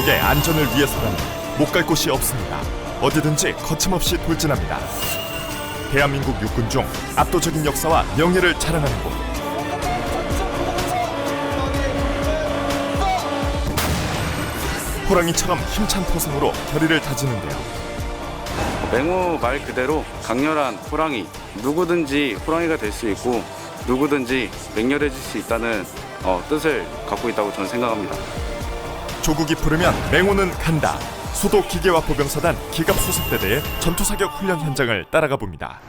조국의 안전을 위해서라면 못 갈 곳이 없습니다. 어디든지 거침없이 돌진합니다. 대한민국 육군 중 압도적인 역사와 명예를 자랑하는 곳. 호랑이처럼 힘찬 포성으로 결의를 다지는데요. 맹호 말 그대로 강렬한 호랑이, 누구든지 호랑이가 될 수 있고 누구든지 맹렬해질 수 있다는 뜻을 갖고 있다고 저는 생각합니다. 조국이 부르면 맹호는 간다. 수도 기계화포병사단 기갑수색대대의 전투사격 훈련 현장을 따라가 봅니다.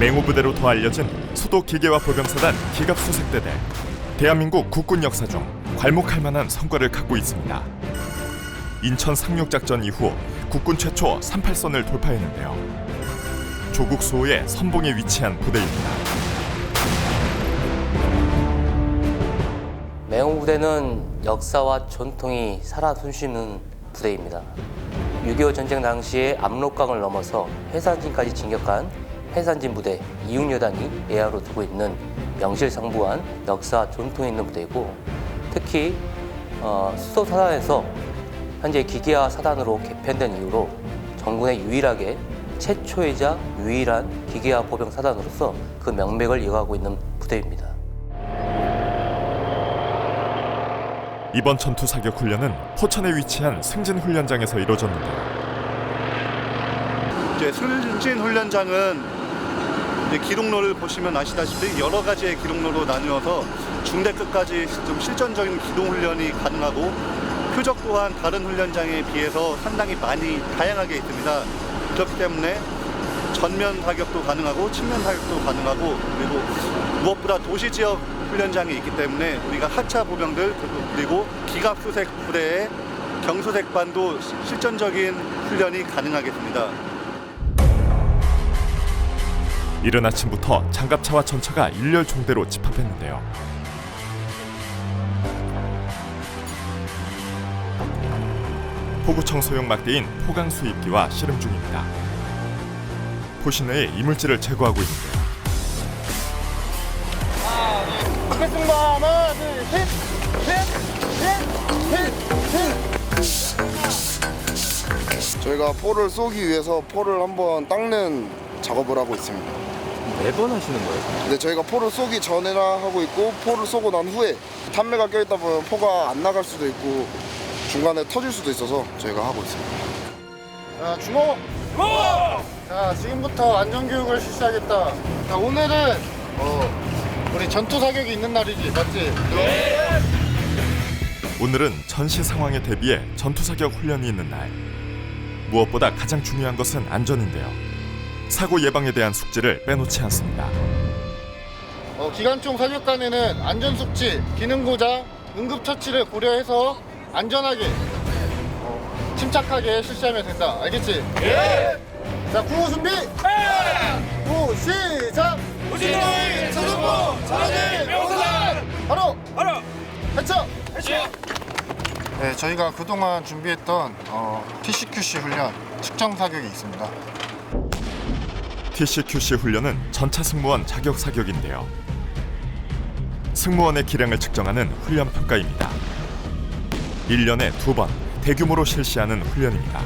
맹호 부대로 더 알려진 수도 기계화포병사단 기갑수색대대. 대한민국 국군 역사 중 괄목할 만한 성과를 갖고 있습니다. 인천 상륙작전 이후 국군 최초 38선을 돌파했는데요. 조국 수호의 선봉에 위치한 부대입니다. 맹호 부대는 역사와 전통이 살아 숨쉬는 부대입니다. 6.25 전쟁 당시에 압록강을 넘어서 해산진까지 진격한 해산진 부대 2육여단이 예하로 두고 있는 명실상부한 역사 전통이 있는 부대이고, 특히 수도 사단에서 현재 기계화 사단으로 개편된 이후로 전군에 유일하게 최초이자 유일한 기계화 보병 사단으로서 그 명맥을 이어가고 있는 부대입니다. 이번 전투 사격 훈련은 포천에 위치한 승진 훈련장에서 이루어졌는데요. 이제 승진 훈련장은 이제 기록로를 보시면 아시다시피 여러 가지의 기록로로 나누어서 중대 끝까지 좀 실전적인 기동 훈련이 가능하고, 표적 또한 다른 훈련장에 비해서 상당히 많이 다양하게 있습니다. 그렇기 때문에 전면 타격도 가능하고 측면 타격도 가능하고, 그리고 무엇보다 도시 지역 훈련장이 있기 때문에 우리가 하차 보병들 그리고 기갑수색 부대의 경수색반도 실전적인 훈련이 가능하겠습니다. 이른 아침부터 장갑차와 전차가 일렬 종대로 집합했는데요. 포구청 소형 막대인 포강 수입기와 씨름 중입니다. 포신 내에 이물질을 제거하고 있는데요. 하겠습니다. 하나, 둘, 셋, 셋. 저희가 포를 쏘기 위해서 포를 한번 닦는 작업을 하고 있습니다. 매번 하시는 거예요? 근데 저희가 포를 쏘기 전에나 하고 있고, 포를 쏘고 난 후에 탄매가 껴있다 보면 포가 안 나갈 수도 있고 중간에 터질 수도 있어서 저희가 하고 있습니다. 자, 주목! 자, 지금부터 안전교육을 실시하겠다. 자, 오늘은 우리 전투 사격이 있는 날이지, 맞지? 네. 오늘은 전시 상황에 대비해 전투 사격 훈련이 있는 날. 무엇보다 가장 중요한 것은 안전인데요. 사고 예방에 대한 숙지를 빼놓지 않습니다. 기관총 사격관에는 안전숙지, 기능고장, 응급처치를 고려해서 안전하게 침착하게 실시하면 된다. 알겠지? 예! 자, 구호 준비! 예! 구호 시작! 우진노인 서동부 전원일 명사단! 바로! 해쳐! 네, 저희가 그동안 준비했던 TCQC 훈련 측정 사격이 있습니다. TCQC 훈련은 전차 승무원 자격 사격인데요. 승무원의 기량을 측정하는 훈련 평가입니다. 1년에 2번 대규모로 실시하는 훈련입니다.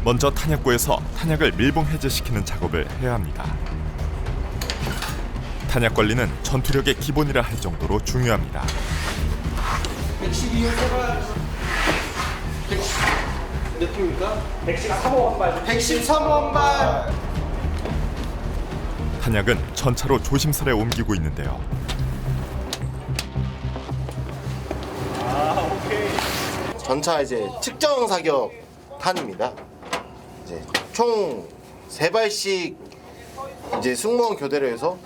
먼저 탄약고에서 탄약을 밀봉 해제시키는 작업을 해야 합니다. 탄약 관리는 전투력의 기본이라 할 정도로 중요합니다. 112에 세발. 몇 팀입니까? 113호 한 발. 113호 한 발. 탄약은 전차로 조심스레 옮기고 있는데요. 전차 이제 측정 사격 탄입니다. 이제 총 3발씩 이제 승무원 교대를 해서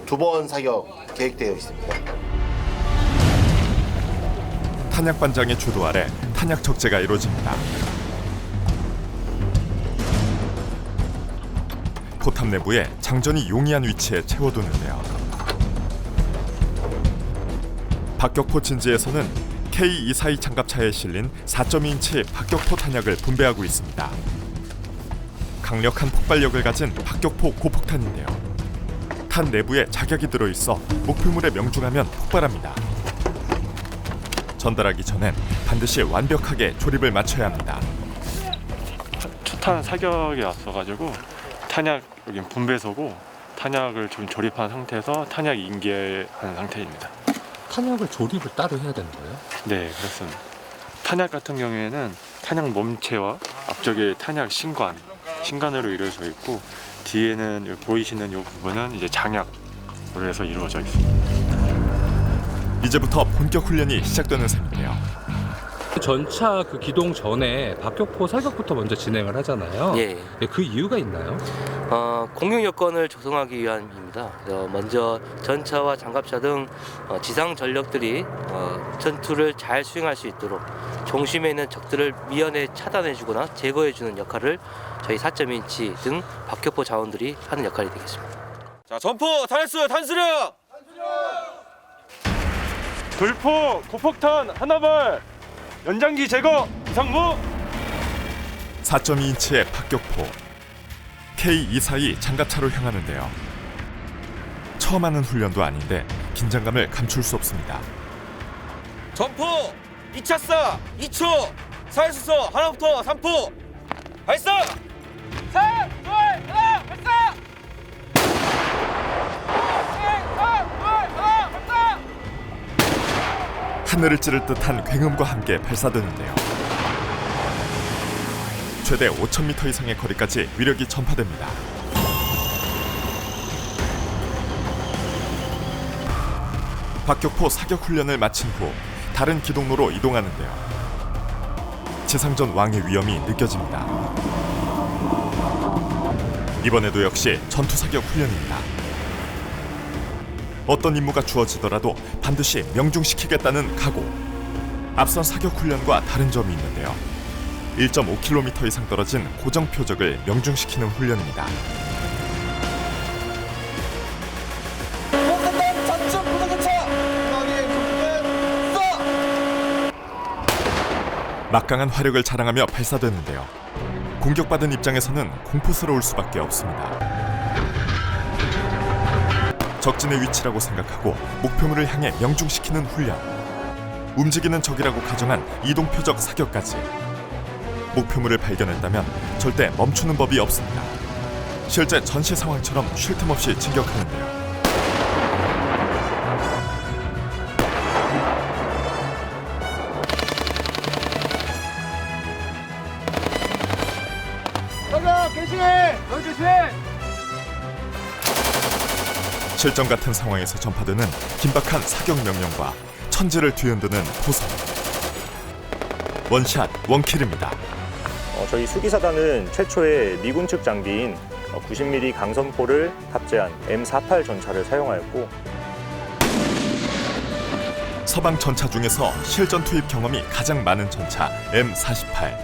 2번 사격 계획되어 있습니다. 탄약반장의 주도 아래 탄약 적재가 이루어집니다. 포탑 내부에 장전이 용이한 위치에 채워두는데요. 박격포 진지에서는 K242 장갑차에 실린 4.2인치 박격포 탄약을 분배하고 있습니다. 강력한 폭발력을 가진 박격포 고폭탄인데요. 탄 내부에 자격이 들어있어 목표물에 명중하면 폭발합니다. 전달하기 전엔 반드시 완벽하게 조립을 마쳐야 합니다. 초탄 사격이 왔어가지고 탄약 여기 분배소고 탄약을 좀 조립한 상태에서 탄약 인계하는 상태입니다. 탄약을 조립을 따로 해야 되는 거예요? 네, 그렇습니다. 탄약 같은 경우에는 탄약 몸체와 앞쪽에 탄약 신관으로 이루어져 있고 뒤에는 여기 보이시는 이 부분은 이제 장약으로 해서 이루어져 있습니다. 이제부터 본격 훈련이 시작되는 셈인데요. 전차 그 기동 전에 박격포 사격부터 먼저 진행을 하잖아요. 예. 그 이유가 있나요? 공격 여건을 조성하기 위함입니다. 먼저 전차와 장갑차 등 지상 전력들이 전투를 잘 수행할 수 있도록 중심에 있는 적들을 미연에 차단해주거나 제거해주는 역할을 저희 4.인치 등 박격포 자원들이 하는 역할이 되겠습니다. 자, 점포 탄수 탄수령. 돌포 고폭탄 하나발 연장기 제거 이상무. 4.2인치의 박격포 K242 장갑차로 향하는데요. 처음 하는 훈련도 아닌데 긴장감을 감출 수 없습니다. 점포 2차사 2초 사회수소 하나부터 3포 발사. 3, 2, 1, 발사. 하늘을 찌를 듯한 굉음과 함께 발사되는데요. 최대 5,000m 이상의 거리까지 위력이 전파됩니다. 박격포 사격 훈련을 마친 후 다른 기동로로 이동하는데요. 지상전 왕의 위험이 느껴집니다. 이번에도 역시 전투 사격 훈련입니다. 어떤 임무가 주어지더라도 반드시 명중시키겠다는 각오. 앞선 사격 훈련과 다른 점이 있는데요. 1.5km 이상 떨어진 고정 표적을 명중시키는 훈련입니다. 막강한 화력을 자랑하며 발사되는데요. 공격받은 입장에서는 공포스러울 수밖에 없습니다. 적진의 위치라고 생각하고 목표물을 향해 명중시키는 훈련. 움직이는 적이라고 가정한 이동 표적 사격까지. 목표물을 발견했다면 절대 멈추는 법이 없습니다. 실제 전시 상황처럼 쉴 틈 없이 진격하는데요. 실전 같은 상황에서 전파되는 긴박한 사격 명령과 천지를 뒤흔드는 포석. 원샷 원킬입니다. 저희 수기사단은 최초의 미군 측 장비인 90mm 강선포를 탑재한 M48 전차를 사용하였고, 서방 전차 중에서 실전 투입 경험이 가장 많은 전차 M48.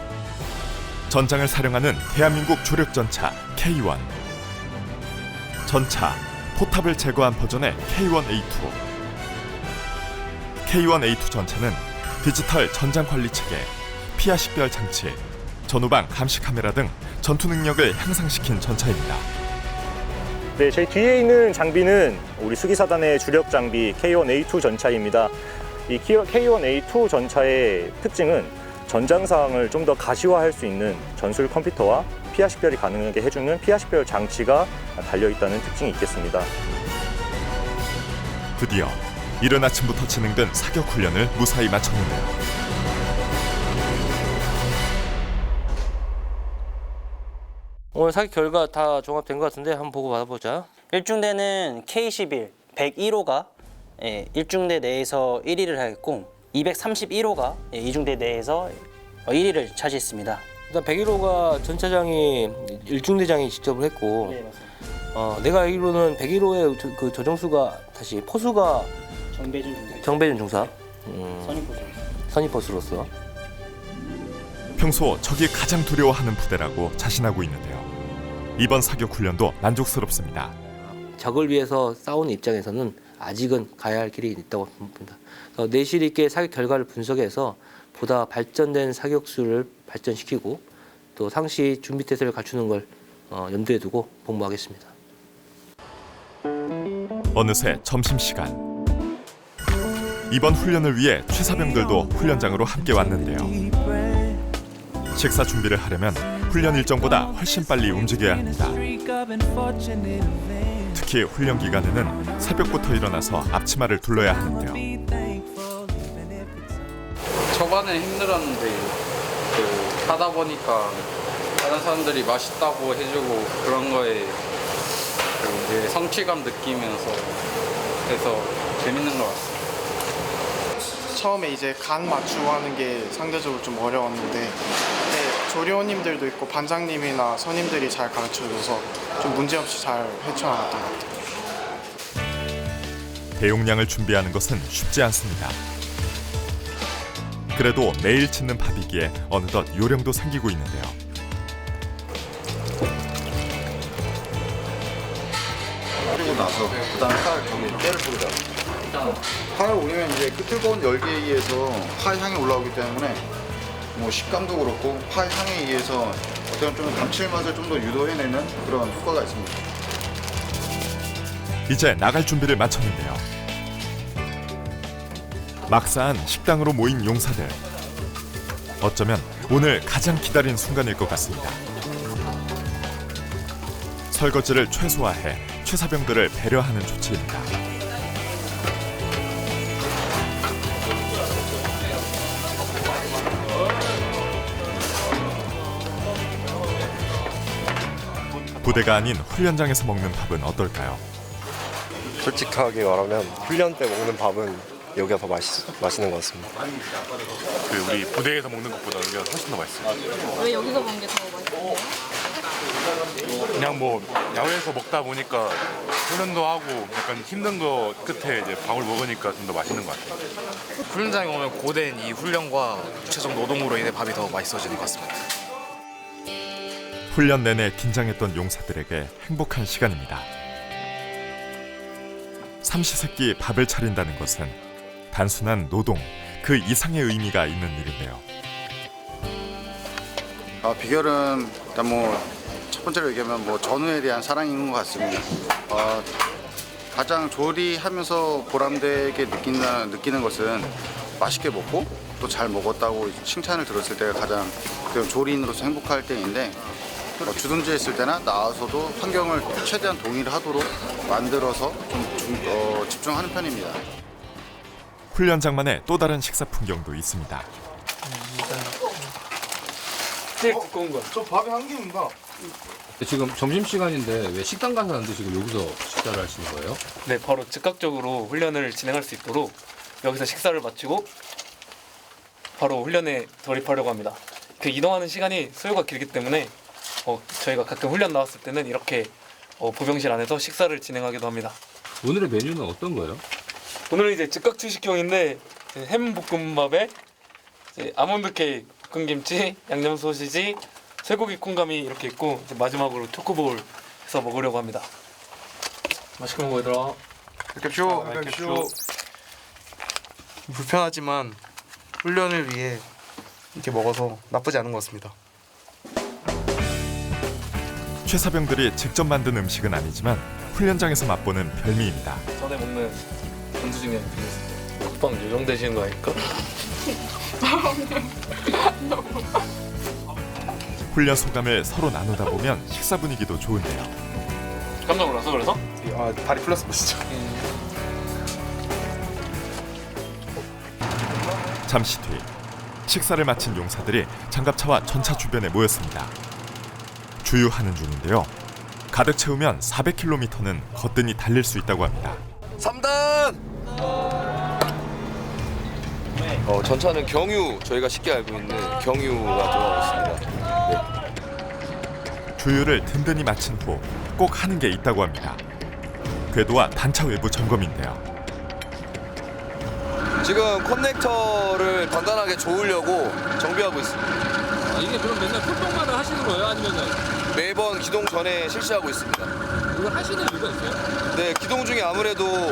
전장을 사령하는 대한민국 주력 전차 K1. 전차, 포탑을 제거한 버전의 K1A2. K1A2 전차는 디지털 전장 관리 체계, 피하 식별 장치, 전후방 감시 카메라 등 전투 능력을 향상시킨 전차입니다. 네, 제 뒤에 있는 장비는 우리 수기사단의 주력 장비 K1A2 전차입니다. 이 K1A2 전차의 특징은 전장 상황을 좀 더 가시화할 수 있는 전술 컴퓨터와 피하 식별이 가능하게 해주는 피하 식별 장치가 달려있다는 특징이 있겠습니다. 드디어 이른 아침부터 진행된 사격 훈련을 무사히 마쳤는데요. 오늘 사격 결과 다 종합된 것 같은데 한번 보고 받아보자. 1중대는 K11, 101호가 1중대 내에서 1위를 하였고 231호가 2중대 내에서 1위를 차지했습니다. 일단 101호가 전차장이 1중대장이 직접 했고, 네, 맞습니다. 내가 알기로는 101호의 그 조정수가 다시 포수가 정배준 중사, 선임포수로서 평소 적이 가장 두려워하는 부대라고 자신하고 있는데요. 이번 사격 훈련도 만족스럽습니다. 적을 위해서 싸우는 입장에서는 아직은 가야 할 길이 있다고 봅니다. 내실 있게 사격 결과를 분석해서 보다 발전된 사격수를 발전시키고 또 상시 준비 태세를 갖추는 걸 염두에 두고 복무하겠습니다. 어느새 점심시간. 이번 훈련을 위해 최사병들도 훈련장으로 함께 왔는데요. 식사 준비를 하려면 훈련 일정보다 훨씬 빨리 움직여야 합니다. 특히 훈련 기간에는 새벽부터 일어나서 앞치마를 둘러야 하는데요. 초반에 힘들었는데 하다 보니까 다른 사람들이 맛있다고 해주고 그런 거에 이제 성취감 느끼면서 해서 재밌는 것 같아요. 처음에 이제 간 맞추고 하는 게 상대적으로 좀 어려웠는데 조리원님들도 있고 반장님이나 선임들이 잘 가르쳐줘서 좀 문제없이 잘 헤쳐나갔던 것 같아요. 대용량을 준비하는 것은 쉽지 않습니다. 그래도 매일 짓는 밥이기에 어느덧 요령도 생기고 있는데요. 그리고 나서 그다음에 칼 거기 깨를 뿌리자. 칼을 올리면 이제 그 뜨거운 열기에 의해서 파 향이 올라오기 때문에 뭐 식감도 그렇고 파 향에 의해서 어떤 좀 감칠맛을 좀 더 유도해내는 그런 효과가 있습니다. 이제 나갈 준비를 마쳤는데요. 막사한 식당으로 모인 용사들. 어쩌면 오늘 가장 기다린 순간일 것 같습니다. 설거지를 최소화해 최사병들을 배려하는 조치입니다. 부대가 아닌 훈련장에서 먹는 밥은 어떨까요? 솔직하게 말하면 훈련 때 먹는 밥은 여기가 더 맛있는 것 같습니다. 우리 부대에서 먹는 것보다 여기가 훨씬 더 맛있어요. 왜 여기서 먹는 게 더 맛있어요? 그냥 뭐 야외에서 먹다 보니까 훈련도 하고 약간 힘든 거 끝에 이제 밥을 먹으니까 좀 더 맛있는 것 같아요. 훈련장에 오면 고된 이 훈련과 구체적 노동으로 인해 밥이 더 맛있어지는 것 같습니다. 훈련 내내 긴장했던 용사들에게 행복한 시간입니다. 삼시세끼 밥을 차린다는 것은 단순한 노동, 그 이상의 의미가 있는 일인데요. 비결은 일단 뭐 첫 번째로 얘기하면 뭐 전우에 대한 사랑인 것 같습니다. 가장 조리하면서 보람되게 느끼는 것은 맛있게 먹고 또 잘 먹었다고 칭찬을 들었을 때가 가장 조리인으로서 행복할 때인데, 주둔지 했을 때나 나와서도 환경을 최대한 동일하도록 만들어서 좀 집중하는 편입니다. 훈련장만의 또 다른 식사 풍경도 있습니다. 제일 두꺼운 거. 저 밥이 한 개입니다. 지금 점심시간인데 왜 식당 가서 안 드시고 여기서 식사를 하시는 거예요? 네, 바로 즉각적으로 훈련을 진행할 수 있도록 여기서 식사를 마치고 바로 훈련에 돌입하려고 합니다. 그 이동하는 시간이 소요가 길기 때문에 저희가 가끔 훈련 나왔을 때는 이렇게 보병실 안에서 식사를 진행하기도 합니다. 오늘의 메뉴는 어떤 거예요? 오늘은 이제 즉각 출식형인데 햄 볶음밥에 이제 아몬드 케이크, 볶음김치, 양념 소시지, 쇠고기 콩가미 이렇게 있고 이제 마지막으로 초코볼 해서 먹으려고 합니다. 맛있게 먹어 얘들아. 뵙쇼. 불편하지만 훈련을 위해 이렇게 먹어서 나쁘지 않은 것 같습니다. 최사병들이 직접 만든 음식은 아니지만 훈련장에서 맛보는 별미입니다. 전에 먹는 전투 중에 먹방 요정되시는 거 아닐까? 훈련 소감을 서로 나누다 보면 식사 분위기도 좋은데요. 깜짝 놀라서 그래서? 다리 플러스 보시죠. 잠시 뒤 식사를 마친 용사들이 장갑차와 전차 주변에 모였습니다. 주유하는 중인데요. 가득 채우면 400km는 거뜬히 달릴 수 있다고 합니다. 3단! 전차는 경유, 저희가 쉽게 알고 있는 경유가 들어가고 있습니다. 네. 주유를 든든히 마친 후 꼭 하는 게 있다고 합니다. 궤도와 단차 외부 점검인데요. 지금 커넥터를 단단하게 조으려고 정비하고 있습니다. 이게 그럼 맨날 풀동마다 하시는 거예요? 아니면은? 매번 기동 전에 실시하고 있습니다. 이걸 하시는 이유가 있어요? 네, 기동 중에 아무래도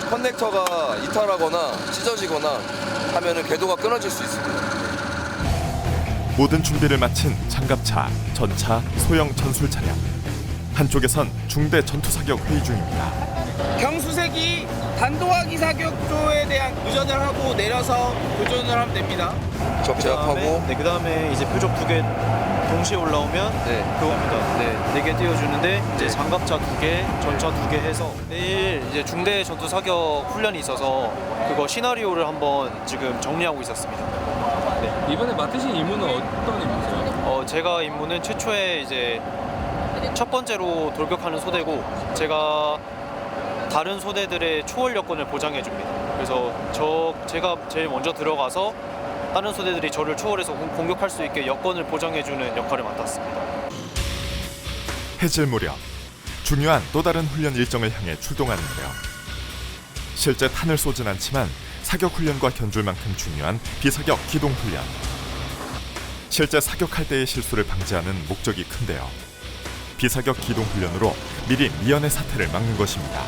커넥터가 이탈하거나 찢어지거나 하면은 궤도가 끊어질 수 있습니다. 모든 준비를 마친 장갑차, 전차, 소형 전술 차량. 한쪽에선 중대 전투사격 회의 중입니다. 경수색이 단도하기 사격조에 대한 교전을 하고 내려서 교전을 하면 됩니다. 적재합하고 네, 그다음에 이제 표적 2개 동시에 올라오면 그겁니다. 네, 4개 띄워주는데 이제 장갑차 2개, 전차 2개 해서 내일 이제 중대 전투 사격 훈련이 있어서 그거 시나리오를 한번 지금 정리하고 있었습니다. 네. 이번에 맡으신 임무는 어떤 임무세요? 제가 임무는 최초에 이제 첫 번째로 돌격하는 소대고 제가 다른 소대들의 초월 여건을 보장해 줍니다. 그래서 제가 제일 먼저 들어가서 다른 소대들이 저를 초월해서 공격할 수 있게 여건을 보장해 주는 역할을 맡았습니다. 해질 무렵 중요한 또 다른 훈련 일정을 향해 출동하는데요. 실제 탄을 쏘진 않지만 사격 훈련과 견줄 만큼 중요한 비사격 기동 훈련. 실제 사격할 때의 실수를 방지하는 목적이 큰데요. 비사격 기동 훈련으로 미리 미연의 사태를 막는 것입니다.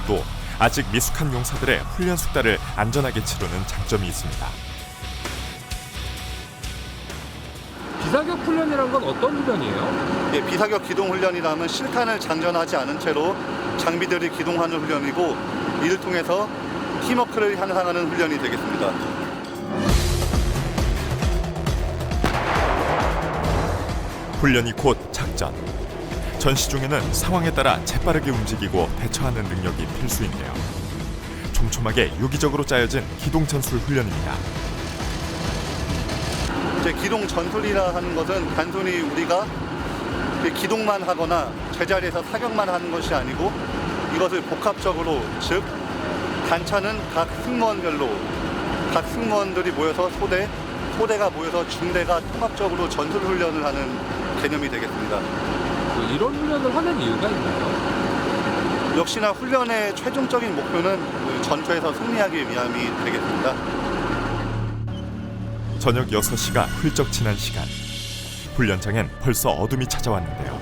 또 아직 미숙한 용사들의 훈련 숙달을 안전하게 치르는 장점이 있습니다. 비사격 훈련이란 건 어떤 훈련이에요? 예, 비사격 기동 훈련이라면 실탄을 장전하지 않은 채로 장비들이 기동하는 훈련이고 이를 통해서 팀워크를 향상하는 훈련이 되겠습니다. 훈련이 곧 작전. 전시 중에는 상황에 따라 재빠르게 움직이고 대처하는 능력이 필수인데요. 촘촘하게 유기적으로 짜여진 기동 전술 훈련입니다. 이제 기동 전술이라 하는 것은 단순히 우리가 기동만 하거나 제자리에서 사격만 하는 것이 아니고 이것을 복합적으로, 즉 단차는 각 승무원별로 각 승무원들이 모여서 소대가 모여서 중대가 통합적으로 전술 훈련을 하는 개념이 되겠습니다. 이런 훈련을 하는 이유가 있나요? 역시나 훈련의 최종적인 목표는 전투에서 승리하기 위함이 되겠습니다. 저녁 6시가 훌쩍 지난 시간. 훈련장엔 벌써 어둠이 찾아왔는데요.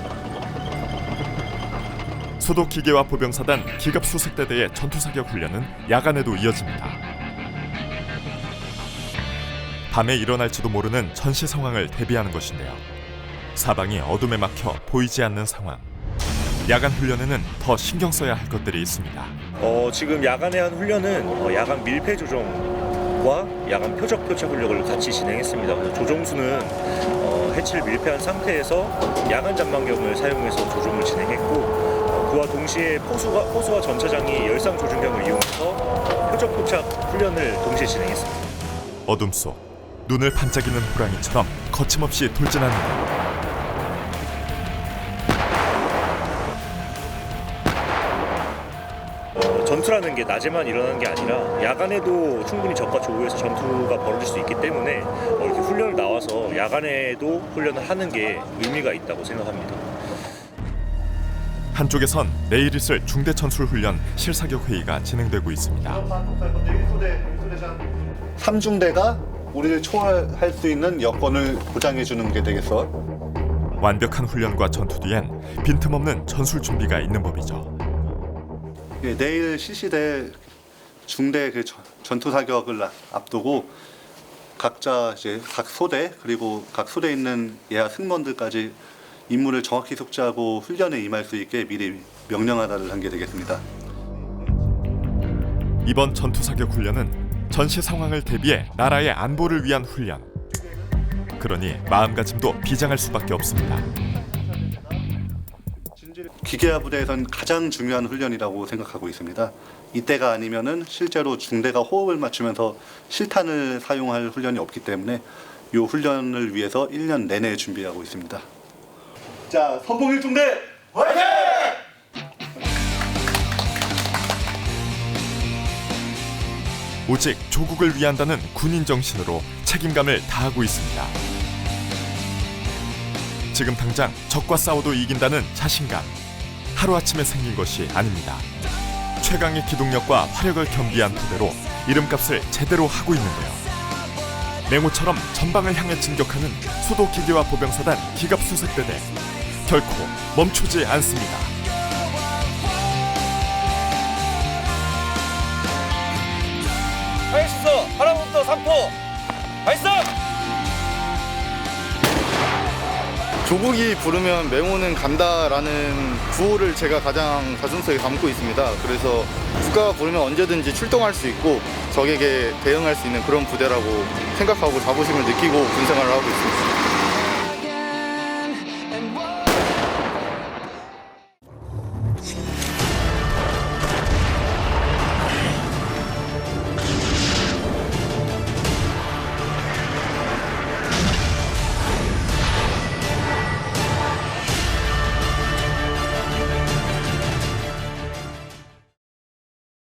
소독기계와 보병사단 기갑수색대대의 전투사격 훈련은 야간에도 이어집니다. 밤에 일어날지도 모르는 전시 상황을 대비하는 것인데요. 사방이 어둠에 막혀 보이지 않는 상황. 야간 훈련에는 더 신경 써야 할 것들이 있습니다. 지금 야간에 한 훈련은 야간 밀폐 조정과 야간 표적 표착 훈련을 같이 진행했습니다. 조종수는 해치를 밀폐한 상태에서 야간 잠망경을 사용해서 조종을 진행했고 그와 동시에 포수와 전차장이 열상 조준경을 이용해서 표적 표착 훈련을 동시에 진행했습니다. 어둠 속 눈을 반짝이는 호랑이처럼 거침없이 돌진하는데요. 전투라는 게 낮에만 일어나는 게 아니라 야간에도 충분히 적과 조우해서 전투가 벌어질 수 있기 때문에 이렇게 훈련을 나와서 야간에도 훈련을 하는 게 의미가 있다고 생각합니다. 한쪽에선 내일 있을 중대전술훈련 실사격 회의가 진행되고 있습니다. 3중대가 우리를 초월할 수 있는 여건을 보장해 주는 게 되겠어. 완벽한 훈련과 전투 뒤엔 빈틈없는 전술 준비가 있는 법이죠. 예, 내일 실시될 중대 전투 사격을 앞두고 각자 이제 각 소대 그리고 각 소대에 있는 예하 승무원들까지 임무를 정확히 숙지하고 훈련에 임할 수 있게 미리 명령하다를 한 게 되겠습니다. 이번 전투 사격 훈련은 전시 상황을 대비해 나라의 안보를 위한 훈련. 그러니 마음가짐도 비장할 수밖에 없습니다. 기계화 부대에선 가장 중요한 훈련이라고 생각하고 있습니다. 이때가 아니면은 실제로 중대가 호흡을 맞추면서 실탄을 사용할 훈련이 없기 때문에 이 훈련을 위해서 1년 내내 준비하고 있습니다. 자, 선봉 1중대 화이팅! 오직 조국을 위한다는 군인 정신으로 책임감을 다하고 있습니다. 지금 당장 적과 싸워도 이긴다는 자신감. 하루아침에 생긴 것이 아닙니다. 최강의 기동력과 화력을 겸비한 부대로 이름값을 제대로 하고 있는데요. 맹호처럼 전방을 향해 진격하는 소도기계와 보병사단 기갑수색대대. 결코 멈추지 않습니다. 발수! 하나부터 3포! 발사! 조국이 부르면 맹호는 간다라는 구호를 제가 가장 가슴속에 담고 있습니다. 그래서 국가가 부르면 언제든지 출동할 수 있고 적에게 대응할 수 있는 그런 부대라고 생각하고 자부심을 느끼고 군 생활을 하고 있습니다.